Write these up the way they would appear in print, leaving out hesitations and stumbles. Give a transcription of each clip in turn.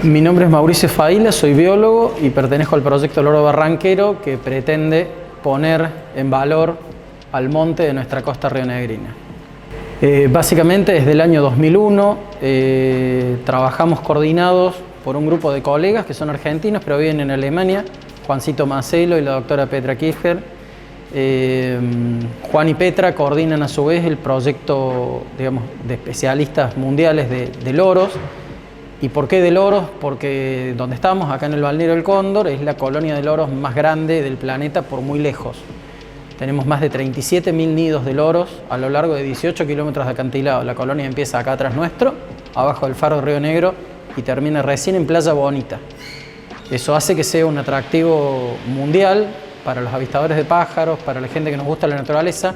Mi nombre es Mauricio Faila, soy biólogo y pertenezco al proyecto Loro Barranquero, que pretende poner en valor al monte de nuestra costa rionegrina. Básicamente desde el año 2001 trabajamos coordinados por un grupo de colegas que son argentinos pero viven en Alemania, Juancito Macelo y la doctora Petra Kircher. Juan y Petra coordinan a su vez el proyecto, digamos, de especialistas mundiales de loros. ¿Y por qué de loros? Porque donde estamos, acá en el balneario del Cóndor, es la colonia de loros más grande del planeta por muy lejos. Tenemos más de 37.000 nidos de loros a lo largo de 18 kilómetros de acantilado. La colonia empieza acá atrás nuestro, abajo del faro de Río Negro, y termina recién en Playa Bonita. Eso hace que sea un atractivo mundial para los avistadores de pájaros, para la gente que nos gusta la naturaleza,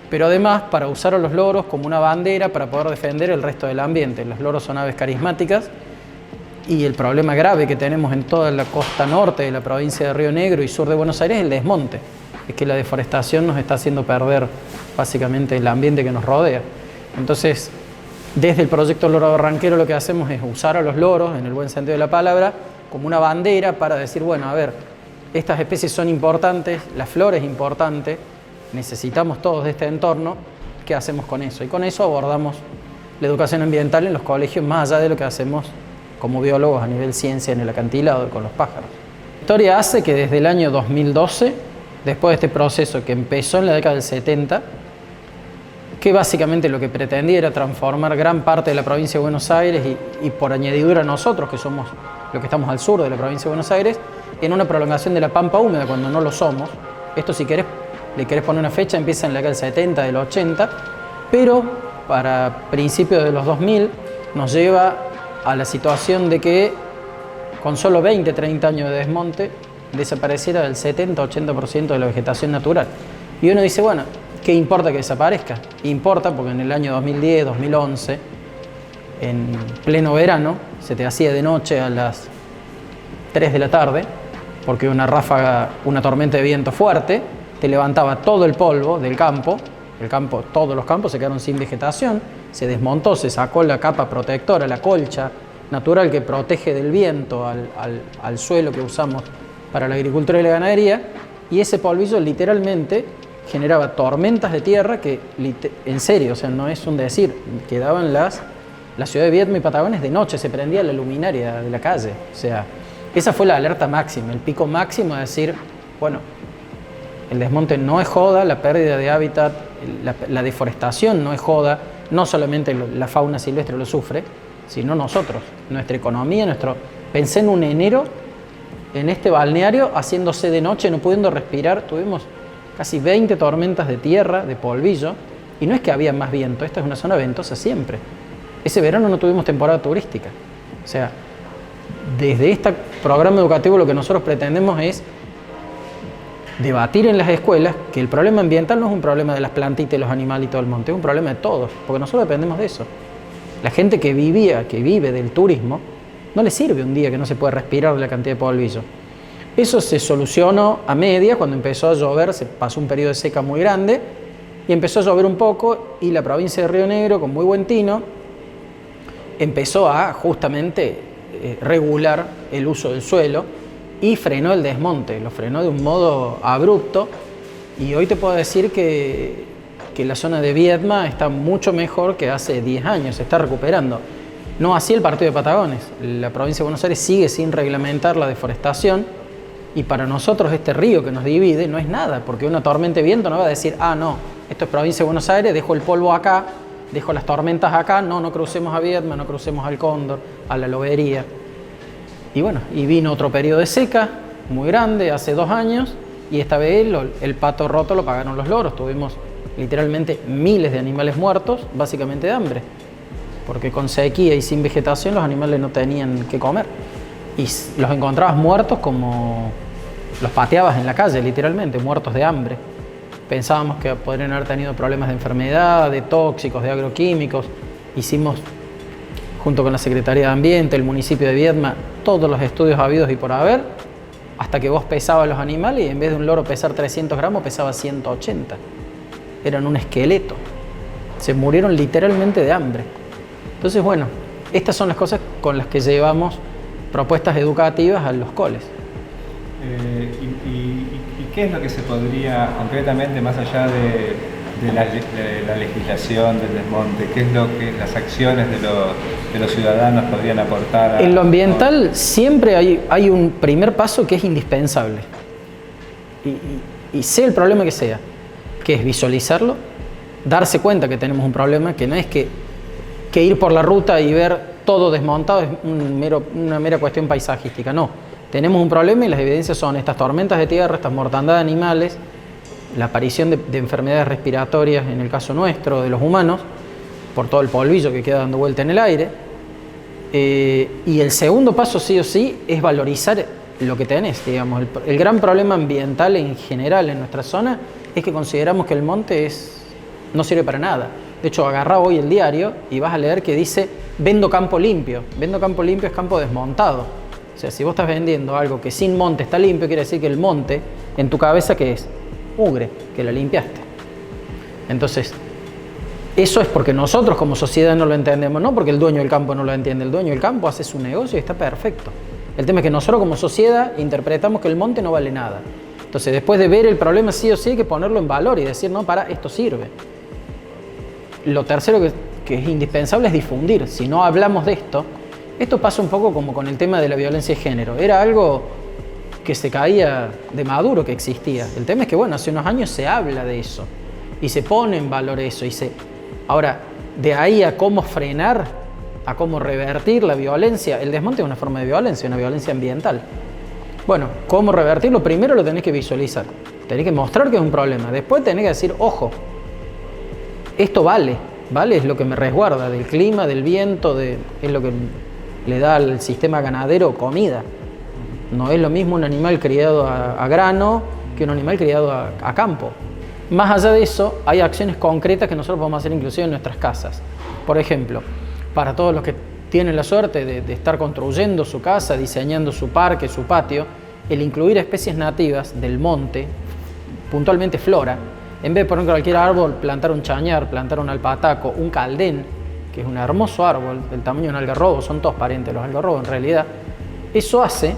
pero además para usar a los loros como una bandera para poder defender el resto del ambiente. Los loros son aves carismáticas y el problema grave que tenemos en toda la costa norte de la provincia de Río Negro y sur de Buenos Aires es el desmonte. Es que la deforestación nos está haciendo perder básicamente el ambiente que nos rodea. Entonces, desde el proyecto Loro Barranquero lo que hacemos es usar a los loros, en el buen sentido de la palabra, como una bandera para decir, bueno, a ver, estas especies son importantes, la flora es importante, necesitamos todos de este entorno, ¿qué hacemos con eso? Y con eso abordamos la educación ambiental en los colegios más allá de lo que hacemos como biólogos a nivel ciencia en el acantilado con los pájaros. La historia hace que desde el año 2012, después de este proceso que empezó en la década del 70, que básicamente lo que pretendía era transformar gran parte de la provincia de Buenos Aires y por añadidura nosotros, que somos los que estamos al sur de la provincia de Buenos Aires, en una prolongación de la pampa húmeda cuando no lo somos. Esto, si querés, le querés poner una fecha, empieza en la década del 70, del 80, pero para principios de los 2000 nos lleva a la situación de que con solo 20, 30 años de desmonte desapareciera del 70-80% de la vegetación natural. Y uno dice, bueno, ¿qué importa que desaparezca? Importa porque en el año 2010, 2011, en pleno verano, se te hacía de noche a las 3 de la tarde, porque una ráfaga, una tormenta de viento fuerte, te levantaba todo el polvo del campo, todos los campos se quedaron sin vegetación, se desmontó, se sacó la capa protectora, la colcha natural que protege del viento al suelo que usamos para la agricultura y la ganadería, y ese polvillo literalmente generaba tormentas de tierra que, en serio, o sea, no es un decir, quedaban la ciudad de Viedma y Patagones de noche, se prendía la luminaria de la calle, o sea, esa fue la alerta máxima, el pico máximo de decir, bueno, el desmonte no es joda, la pérdida de hábitat, la deforestación no es joda, no solamente la fauna silvestre lo sufre, sino nosotros, nuestra economía, Pensé en un enero, en este balneario, haciéndose de noche, no pudiendo respirar, tuvimos casi 20 tormentas de tierra, de polvillo, y no es que había más viento, esta es una zona ventosa siempre. Ese verano no tuvimos temporada turística. O sea, desde este programa educativo lo que nosotros pretendemos es debatir en las escuelas que el problema ambiental no es un problema de las plantitas, los animales y todo el monte, es un problema de todos, porque nosotros dependemos de eso. La gente que vive del turismo, no le sirve un día que no se puede respirar de la cantidad de polvillo. Eso se solucionó a medias, cuando empezó a llover, se pasó un periodo de seca muy grande, y empezó a llover un poco, y la provincia de Río Negro, con muy buen tino, empezó a justamente regular el uso del suelo, y frenó el desmonte, lo frenó de un modo abrupto, y hoy te puedo decir que la zona de Viedma está mucho mejor que hace 10 años, se está recuperando. No así el partido de Patagones, la provincia de Buenos Aires sigue sin reglamentar la deforestación, y para nosotros este río que nos divide no es nada, porque una tormenta de viento no va a decir, ah no, esto es provincia de Buenos Aires, dejo el polvo acá, dejo las tormentas acá, no crucemos a Viedma, no crucemos al Cóndor, a la Lobería. Y bueno, y vino otro periodo de seca muy grande, hace 2 años, y esta vez el pato roto lo pagaron los loros. Tuvimos literalmente miles de animales muertos, básicamente de hambre, porque con sequía y sin vegetación los animales no tenían qué comer. Y los encontrabas muertos como los pateabas en la calle, literalmente, muertos de hambre. Pensábamos que podrían haber tenido problemas de enfermedad, de tóxicos, de agroquímicos. Hicimos, junto con la Secretaría de Ambiente, el municipio de Viedma, todos los estudios habidos y por haber, hasta que vos pesabas los animales y en vez de un loro pesar 300 gramos, pesaba 180. Eran un esqueleto. Se murieron literalmente de hambre. Entonces, bueno, estas son las cosas con las que llevamos propuestas educativas a los coles. ¿Y qué es lo que se podría, concretamente, más allá de la legislación del desmonte, qué es lo que las acciones de los ciudadanos podrían aportar? En lo ambiental siempre hay un primer paso que es indispensable. Y sea el problema que sea, que es visualizarlo, darse cuenta que tenemos un problema, que no es que ir por la ruta y ver todo desmontado es una mera cuestión paisajística, no. Tenemos un problema y las evidencias son estas tormentas de tierra, estas mortandad de animales, la aparición de enfermedades respiratorias, en el caso nuestro, de los humanos, por todo el polvillo que queda dando vuelta en el aire. Y el segundo paso, sí o sí, es valorizar lo que tenés, digamos. El gran problema ambiental en general en nuestra zona es que consideramos que el monte no sirve para nada. De hecho, agarrá hoy el diario y vas a leer que dice vendo campo limpio. Vendo campo limpio es campo desmontado. O sea, si vos estás vendiendo algo que sin monte está limpio, quiere decir que el monte, en tu cabeza, ¿qué es? Mugre, que la limpiaste. Entonces, eso es porque nosotros como sociedad no lo entendemos, no porque el dueño del campo no lo entiende. El dueño del campo hace su negocio y está perfecto. El tema es que nosotros como sociedad interpretamos que el monte no vale nada. Entonces, después de ver el problema sí o sí, hay que ponerlo en valor y decir, no, esto sirve. Lo tercero que es indispensable es difundir. Si no hablamos de esto pasa un poco como con el tema de la violencia de género. Era algo que se caía de maduro que existía. El tema es que, bueno, hace unos años se habla de eso y se pone en valor eso. Ahora, de ahí a cómo frenar, a cómo revertir la violencia, el desmonte es una forma de violencia, una violencia ambiental. Bueno, ¿cómo revertirlo? Primero lo tenés que visualizar, tenés que mostrar que es un problema, después tenés que decir, ojo, esto vale, es lo que me resguarda del clima, del viento, es lo que le da al sistema ganadero comida. No es lo mismo un animal criado a grano que un animal criado a campo. Más allá de eso, hay acciones concretas que nosotros podemos hacer inclusive en nuestras casas. Por ejemplo, para todos los que tienen la suerte de estar construyendo su casa, diseñando su parque, su patio, el incluir especies nativas del monte, puntualmente flora, en vez de poner cualquier árbol, plantar un chañar, plantar un alpataco, un caldén, que es un hermoso árbol del tamaño de un algarrobo, son todos parientes los algarrobos en realidad, eso hace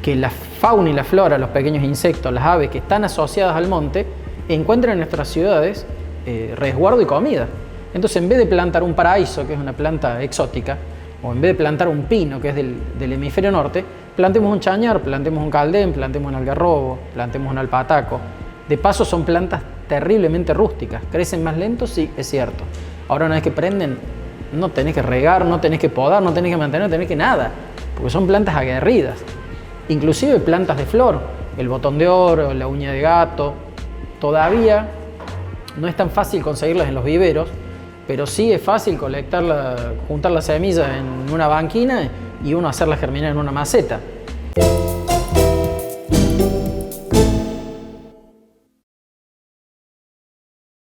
que la fauna y la flora, los pequeños insectos, las aves que están asociadas al monte, encuentren en nuestras ciudades resguardo y comida. Entonces, en vez de plantar un paraíso, que es una planta exótica, o en vez de plantar un pino, que es del hemisferio norte, plantemos un chañar, plantemos un caldén, plantemos un algarrobo, plantemos un alpataco. De paso, son plantas terriblemente rústicas. ¿Crecen más lentos? Sí, es cierto. Ahora, una vez que prenden, no tenés que regar, no tenés que podar, no tenés que mantener, no tenés que nada, porque son plantas aguerridas. Inclusive plantas de flor, el botón de oro, la uña de gato, todavía no es tan fácil conseguirlas en los viveros, pero sí es fácil juntar las semillas en una banquina y uno hacerlas germinar en una maceta.